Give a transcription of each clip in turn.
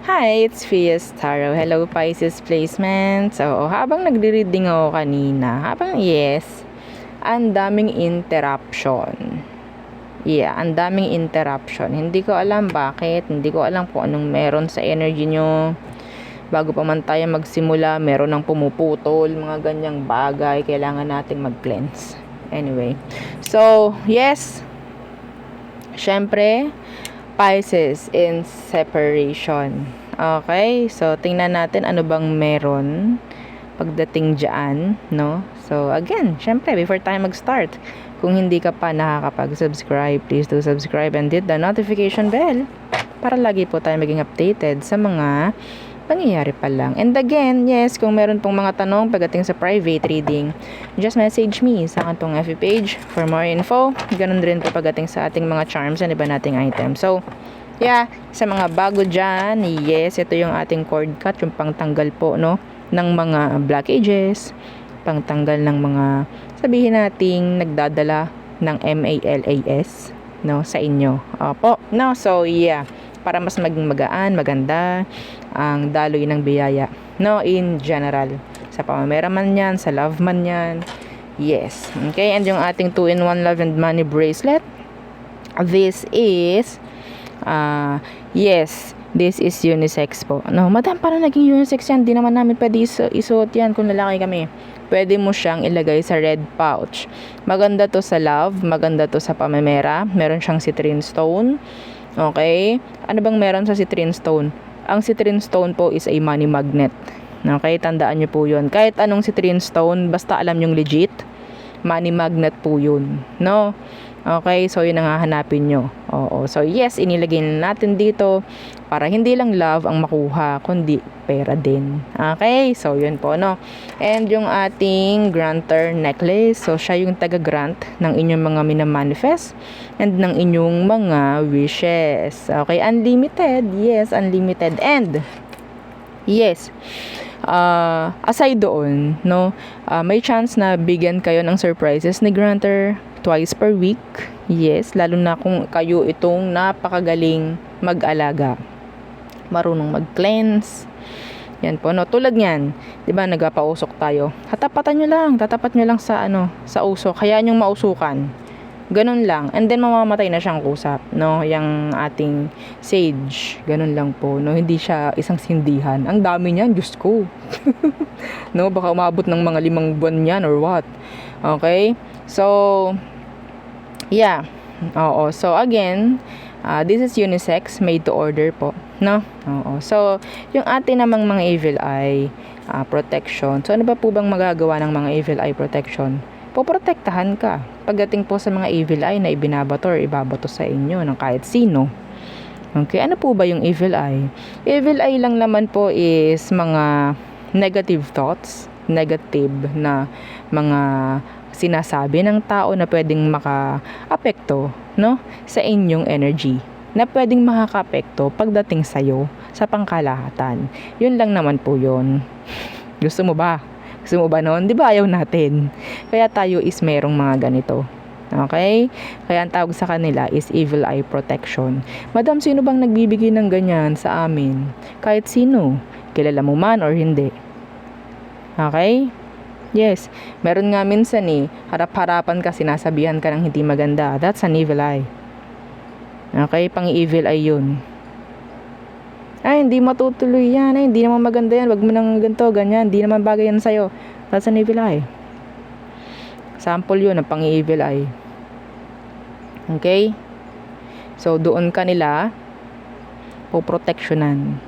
Hi, it's Fias Taro. Hello, Pisces placement. So, habang nagre-reading ako kanina, ang daming interruption. Ang daming interruption. Hindi ko alam bakit. Hindi ko alam kung anong meron sa energy nyo. Bago pa man tayo magsimula, meron ng pumuputol, mga ganyang bagay. Kailangan nating mag-cleanse. Anyway. So, syempre, Pisces in separation. Okay, so tingnan natin ano bang meron pagdating dyan, no? So again, syempre, before tayo mag-start, kung hindi ka pa nakakapag-subscribe, please do subscribe and hit the notification bell para lagi po tayo maging updated sa mga pangyayari pa lang. And again, kung meron pong mga tanong pagdating sa private reading, just message me sa akin pong FB page for more info. Ganun din po pagdating sa ating mga charms and iba nating items. So, sa mga bago dyan, ito yung ating cord cut, yung pangtanggal po, no, ng mga blockages, pangtanggal ng mga, sabihin nating, nagdadala ng MALAS, no, sa inyo. Opo, no, so, para mas maging magaan, maganda, ang daloy ng biyaya, no, in general. Sa pamamera man yan, sa love man yan, okay, and yung ating 2-in-1 love and money bracelet, this is, this is unisex po. No, madam, parang naging unisex yan. Di naman namin pwede isuot yan kung lalaki kami. Pwede mo siyang ilagay sa red pouch. Maganda to sa love, maganda to sa pamemera. Meron siyang citrine stone. Okay? Ano bang meron sa citrine stone? Ang citrine stone po is a money magnet. Okay? Tandaan nyo po yun. Kahit anong citrine stone, basta alam nyong legit, money magnet po yun. No? Okay, so yun ang hahanapin nyo. Oo. So inilagay natin dito para hindi lang love ang makuha, kundi pera din. Okay, so yun po, no. And yung ating granter necklace, so siya yung taga-grant ng inyong mga minamanifest and ng inyong mga wishes. Okay, unlimited. Unlimited. And aside doon, no, may chance na bigyan kayo ng surprises ni granter twice per week. Lalo na kung kayo itong napakagaling mag-alaga, marunong mag-cleanse. Yan po, no. Tulad niyan, 'di ba, nagpapausok tayo. Tatapat nyo lang sa usok. Hayaan yung mausukan. Ganun lang. And then mamamatay na siyang kusap, no? Yang ating sage. Ganun lang po, no? Hindi siya isang sindihan. Ang dami niyan, Diyos ko. No, baka umabot ng mga 5 buwan yan or what. Okay? So, oo. So, again, this is unisex, made to order po, no? Oo. So, yung atin namang mga evil eye protection. So, ano ba po bang magagawa ng mga evil eye protection? Poprotektahan ka pagdating po sa mga evil eye na ibinabato or ibabato sa inyo ng kahit sino. Okay, ano po ba yung evil eye? Evil eye lang naman po is mga negative thoughts, negative na mga sinasabi ng tao na pwedeng maka-apekto, no, sa inyong energy, na pwedeng makaka-apekto pagdating sa'yo sa pangkalahatan. Yun lang naman po yun. Gusto mo ba? Gusto mo ba noon? Di ba ayaw natin? Kaya tayo is merong mga ganito. Okay? Kaya ang tawag sa kanila is evil eye protection. Madam, sino bang nagbibigay ng ganyan sa amin? Kahit sino. Kilala mo man or hindi. Okay? Meron nga minsan harap-harapan ka, sinasabihan ka ng hindi maganda. That's an evil eye. Okay? Pang-evil eye yun. Ay, hindi matutuloy yan. Ay, hindi naman maganda yan. Wag mo nang ganito, ganyan. Hindi naman bagay yan sa'yo. That's an evil eye. Sample yun ng pang-evil eye. Okay? So, doon ka nila poproteksyonan.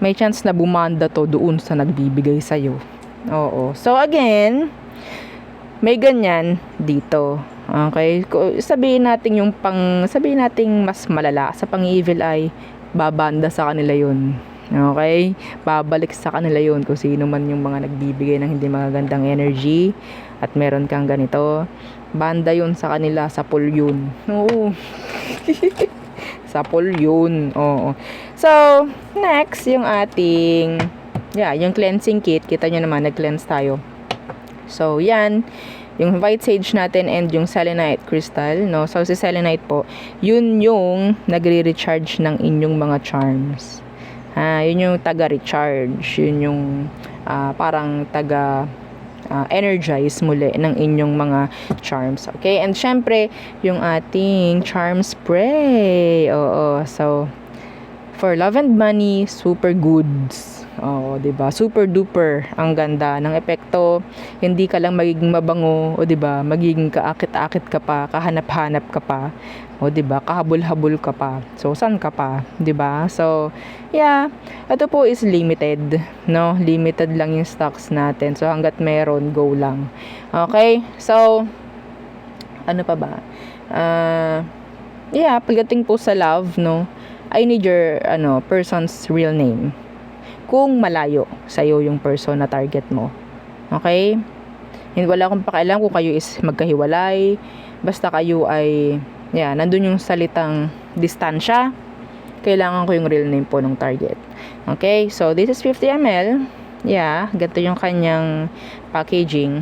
May chance na bumanda to doon sa nagbibigay sa'yo. Oo. So, again, may ganyan dito. Okay? Sabihin natin mas malala sa pang-evil eye, babanda sa kanila yun. Okay? Babalik sa kanila yun kung sino man yung mga nagbibigay ng hindi magagandang energy at meron kang ganito. Banda yun sa kanila, sa pool yun. Oo. Sa pool yun. Oo. So, next, yung ating yung cleansing kit. Kita nyo naman, nag-cleanse tayo. So, yan. Yung white sage natin and yung selenite crystal, no? So, si selenite po, yun yung nagre-recharge ng inyong mga charms. Yun yung taga-recharge. Yun yung parang energize muli ng inyong mga charms. Okay? And syempre, yung ating charm spray. Oo. So, for love and money, super goods. Oo, 'di ba? Super duper ang ganda ng epekto. Hindi ka lang magiging mabango, o 'di ba? Magiging kaakit-akit ka pa, kahanap-hanap ka pa. O 'di ba? Kahabol-habol ka pa. So, saan ka pa, 'di ba? So, yeah, ito po is limited, no? Limited lang yung stocks natin. So, hangga't meron, go lang. Okay? So, ano pa ba? Yeah, pagdating po sa love, no? I need your person's real name. Kung malayo sa'yo yung person na target mo. Okay? Hindi, wala akong pakialam kung kayo is magkahiwalay. Basta kayo ay, nandun yung salitang distansya. Kailangan ko yung real name po ng target. Okay? So, this is 50 ml. Yeah, ganito yung kanyang packaging.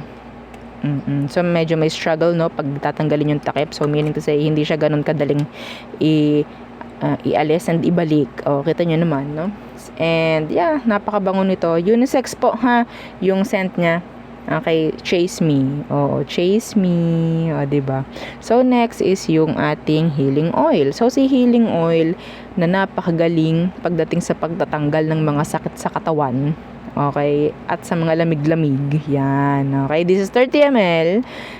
So, medyo may struggle, no? Pag tatanggalin yung takip. So, meaning to say, hindi siya ganun kadaling ialis and ibalik. Kita nyo naman, no? And yeah, napakabango nito. Unisex po ha, yung scent niya. Okay, Chase Me. Chase Me. Diba? So next is yung ating healing oil. So si healing oil na napakagaling pagdating sa pagtatanggal ng mga sakit sa katawan. Okay, at sa mga lamig-lamig. Yan. Okay, this is 30 ml.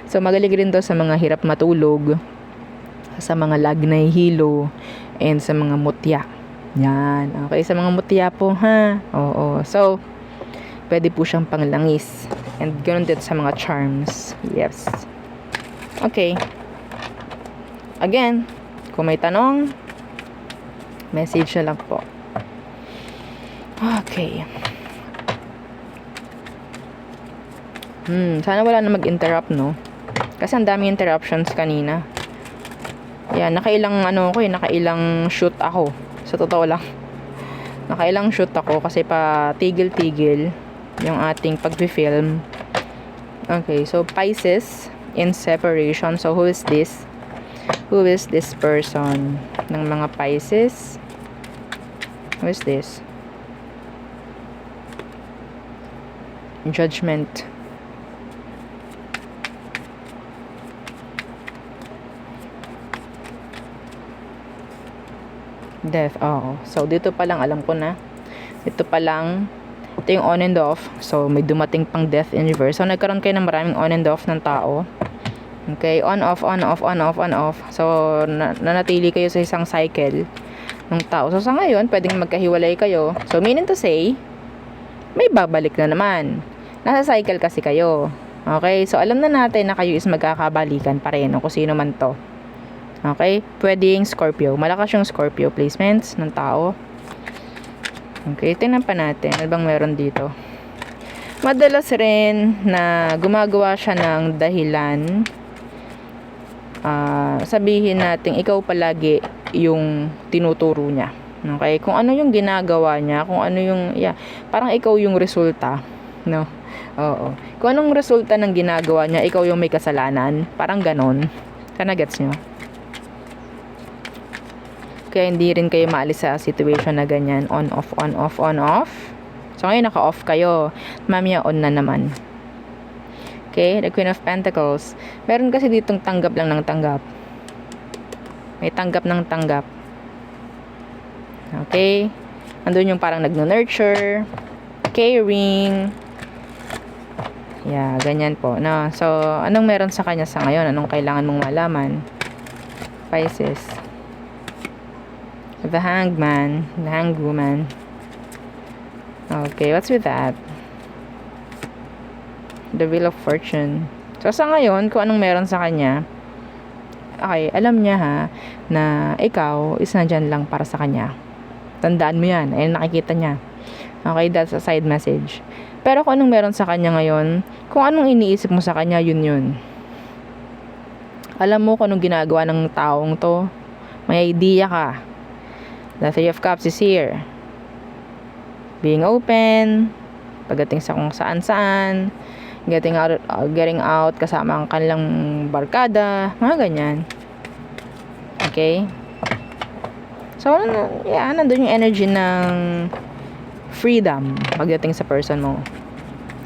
So magaling rin to sa mga hirap matulog, sa mga lagnay hilo, and sa mga mutya. Yan. Okay, sa mga mutya po ha. So, pwede po siyang panglangis. And ganoon din sa mga charms. Yes. Okay. Again, kung may tanong, message na lang po. Okay. Sana wala na mag-interrupt, no? Kasi ang daming interruptions kanina. Yan, nakailang shoot ako. Sa totoo lang. Nakailang shoot ako kasi pa tigil-tigil yung ating pag-film. Okay, so Pisces in separation. So who is this? Who is this person ng mga Pisces? Who is this? Judgment. Death. So dito pa lang alam ko na. Ito pa lang, ito yung on and off. So may dumating pang death in reverse. So nagkaroon kayo ng maraming on and off ng tao. Okay, on off, on off, on off, on off. So nanatili kayo sa isang cycle ng tao. So sa ngayon, pwedeng magkahiwalay kayo. So meaning to say, may babalik na naman. Nasa cycle kasi kayo. Okay, so alam na natin na kayo is magkakabalikan pa rin, kung sino man to. Okay? Pwedeng Scorpio. Malakas yung Scorpio placements ng tao. Okay, tingnan pa natin. Ano bang meron dito? Madalas rin na gumagawa siya ng dahilan. Sabihin natin, ikaw palagi yung tinuturo niya. Okay? Kung ano yung ginagawa niya, kung ano yung, parang ikaw yung resulta. No? Oo. Kung anong resulta ng ginagawa niya, ikaw yung may kasalanan. Parang ganon. Gets nyo? Kaya hindi rin kayo maalis sa situation na ganyan. On, off, on, off, on, off. So, ngayon naka-off kayo. Mamaya on na naman. Okay? The Queen of Pentacles. Meron kasi ditong tanggap lang ng tanggap. May tanggap ng tanggap. Okay? Andun yung parang nag-nurture. Caring. Ganyan po. No? So, anong meron sa kanya sa ngayon? Anong kailangan mong malaman? Pisces. The Hangman, the Hanged Woman. Okay, what's with that? The Wheel of Fortune. So, sa ngayon, kung anong meron sa kanya, okay, alam niya na ikaw is nandyan lang para sa kanya. Tandaan mo yan. Ayun, nakikita niya. Okay, that's a side message. Pero kung anong meron sa kanya ngayon, kung anong iniisip mo sa kanya, yun. Alam mo kung anong ginagawa ng taong to. May idea ka. The Three of Cups is here. Being open, pagdating sa kung saan-saan, getting out kasama ang kanilang barkada, mga ganyan. Okay? So, So, yeah, nandun yung energy ng freedom pagdating sa person mo.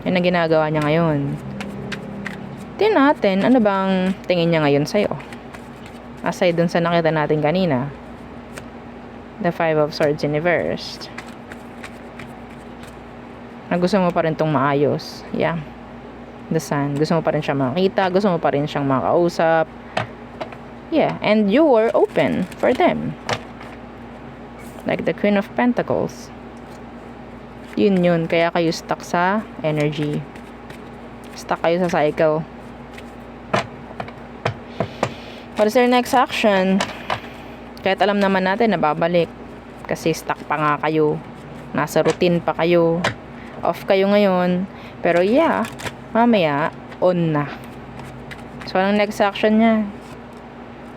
Yun ang ginagawa niya ngayon. Tingnan natin, ano bang tingin niya ngayon sa'yo? Aside dun sa nakita natin kanina. The Five of Swords in reverse. Na gusto mo pa rin tong maayos. Yeah. The Sun. Gusto mo pa rin siyang makita. Gusto mo pa rin siyang makausap. Yeah. And you were open for them. Like the Queen of Pentacles. Yun. Kaya kayo stuck sa energy. Stuck kayo sa cycle. What is their next action? Kahit alam naman natin na babalik. Kasi stuck pa nga kayo. Nasa routine pa kayo. Off kayo ngayon. Pero yeah, mamaya, on na. So, anong next action niya?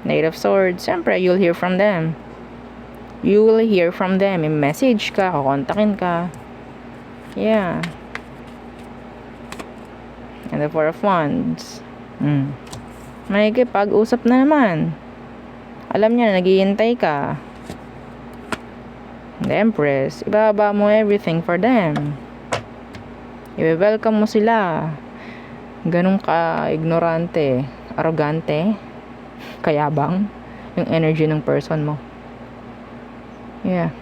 Knight of Swords. Siyempre, you'll hear from them. You will hear from them. May message ka, kukontakin ka. Yeah. And the Four of Wands. May pag-usap na naman. Alam niya na naghihintay ka. The Empress. Ibaba mo everything for them. I-welcome mo sila. Ganun ka ignorante, arrogante, kayabang yung energy ng person mo. Yeah.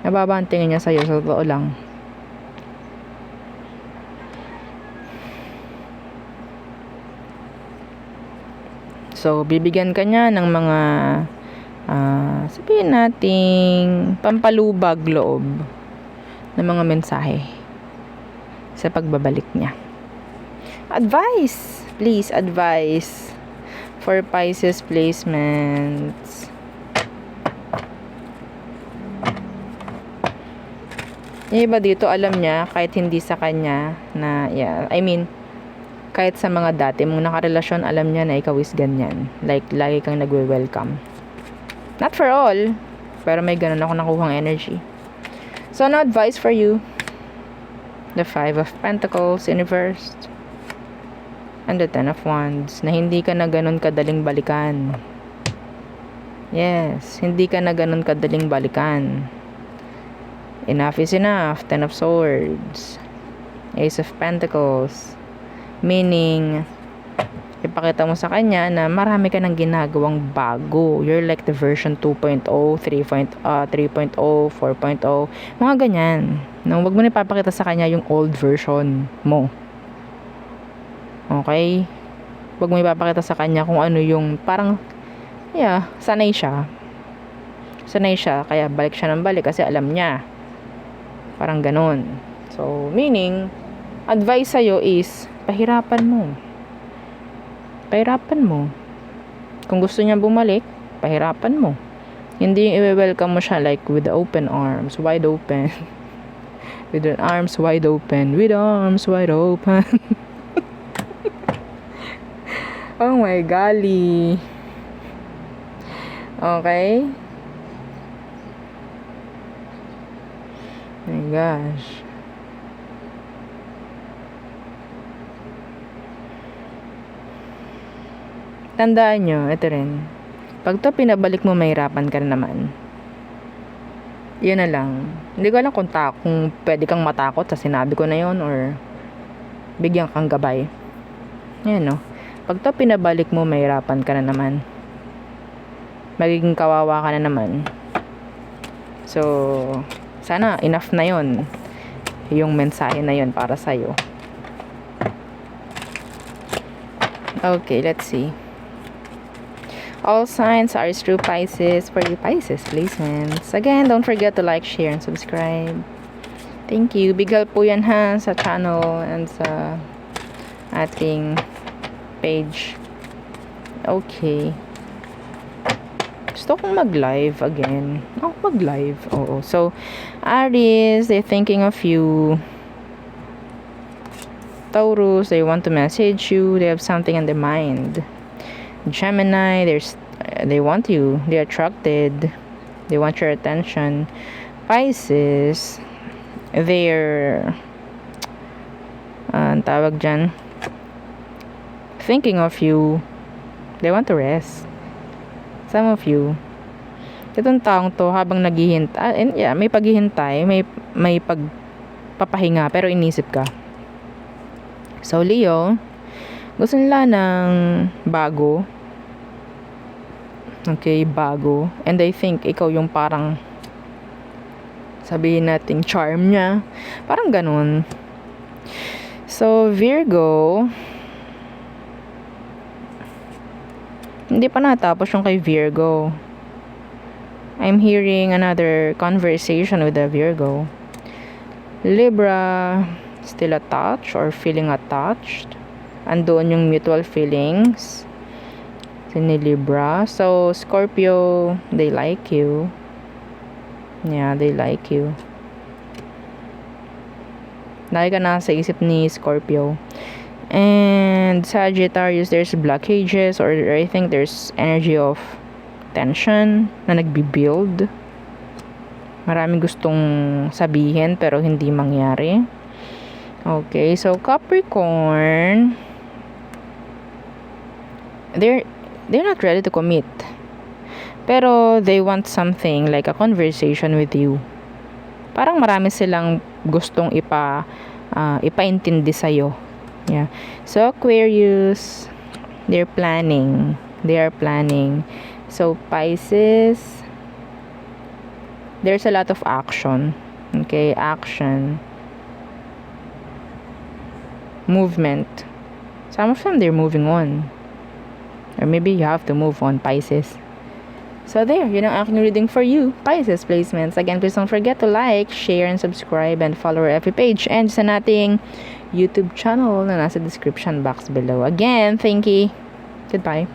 Nababa ang tingin niya sa'yo, sa totoo lang. So, bibigyan ka niya ng mga sabihin nating pampalubag loob ng mga mensahe sa pagbabalik niya. Advice! Please, advice for Pisces placements. Yung iba dito, alam niya, kahit hindi sa kanya, na, yeah, I mean, kahit sa mga dati mong nakarelasyon, alam niya na ikaw is ganyan. Like, lagi kang nagwe-welcome. Not for all, pero may ganun ako nakuhang energy. So, ano advice for you? The Five of Pentacles in reverse. And the Ten of Wands. Na hindi ka na ganun kadaling balikan. Yes, hindi ka na ganun kadaling balikan. Enough is enough. Ten of Swords. Ace of Pentacles. Meaning, ipakita mo sa kanya na marami ka nang ginagawang bago. You're like the version 2.0, 3.0, 4.0, mga ganyan. No, wag mo na ipapakita sa kanya yung old version mo. Okay? Wag mo ipapakita sa kanya kung ano yung parang, yeah, sanay siya. Sanay siya, kaya balik siya ng balik kasi alam niya. Parang ganun. So, meaning, advice sa'yo is, pahirapan mo. Pahirapan mo. Kung gusto niya bumalik, pahirapan mo. Hindi yung i-welcome mo siya like with open arms, wide open. With the arms wide open. With arms wide open. Oh my golly. Okay? Oh my gosh. Tandaan nyo, ito rin. Pag to pinabalik mo, mahirapan ka na naman. Yun na lang. Hindi ko alam kung pwede kang matakot sa sinabi ko na yun or bigyan kang gabay. Yan, no? Pag to pinabalik mo, mahirapan ka na naman. Magiging kawawa ka na naman. So, sana enough na yun. Yung mensahe na yun para sa'yo. Okay, let's see. All signs are true Pisces for you Pisces placements. Again, don't forget to like, share, and subscribe. Thank you. Big help po yan ha sa channel and sa ating page. Okay. Gusto kong mag-live again. Mag-live. Oo. So, Aries, they're thinking of you. Taurus, they want to message you. They have something in their mind. Gemini, they want you. They're attracted. They want your attention. Pisces, they're tawag dyan, thinking of you. They want to rest. Some of you, Itong taong to, habang naghihintay, and yeah, may paghihintay, may pagpapahinga, pero inisip ka. So, Leo, gusto nila ng bago. Okay, bago. And I think ikaw yung parang, sabihin natin, charm niya. Parang ganun. So, Virgo, hindi pa natapos yung kay Virgo. I'm hearing another conversation with the Virgo. Libra, still attached or feeling attached. Andoon yung mutual feelings. Ni Libra. So, Scorpio, they like you. Yeah, they like you. Lagi ka nasa isip ni Scorpio. And Sagittarius, there's blockages or I think there's energy of tension na nagbi-build. Maraming gustong sabihin pero hindi mangyari. Okay, so Capricorn, they're not ready to commit. Pero they want something like a conversation with you. Parang marami silang gustong ipaintindi sa'yo. Yeah. So Aquarius, they're planning. They are planning. So Pisces, there's a lot of action. Okay, action. Movement. Some of them, they're moving on. Or maybe you have to move on, Pisces. So there, yun ang aking reading for you, Pisces placements. Again, please don't forget to like, share, and subscribe, and follow our FB page. And sa nating YouTube channel na nasa description box below. Again, thank you. Goodbye.